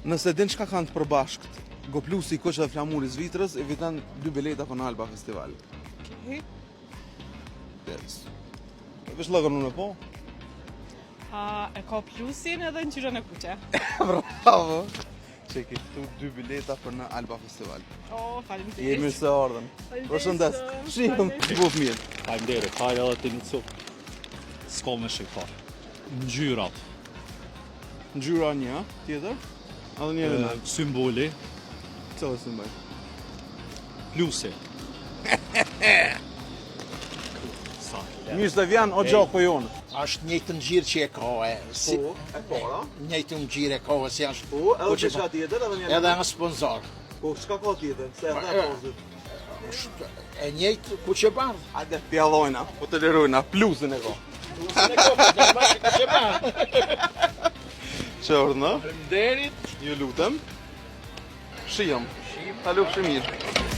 Nëse din çka kanë të përbashkët, Goplusi, Koç dhe Flamuri Zvitrës, e fiton 2 bileta për në Alba Festival. Okej. Yes. Vesh llogon unë po? E ka plusin edhe ngjyrën e kuqe. Bravo. Që ke këtu 2 bileta për në Alba Festival. Faleminderit. Je mirë se ardhën. Përshëndes. Shihëm, bëf mirë. Faleminderit, hajde edhe ti në cuk. S'ka me shikar. Ngjyrat, Ngjyra një, tjetër? Edhe njëri në. symboli, Cëllë si mbaj? plusi. Sa? Mirë se vjen, o gjoku jonë. Është njëjtë ngjyrë që e ka, si e para. njëjtë ngjyrë e ka, si është. Po, edhe çka tjetër, edhe njëri. Edhe nga sponsor. Po, çka ka tjetër? Se e tha pozit. Është e njëjtë kuqe bardhë. Hajde, pjallojna, po të lirojna, plusin e ka. Kuqe bardhë. Që urdhë, Faleminderit. ju lutem. Shihëm. Ta lufshë mirë.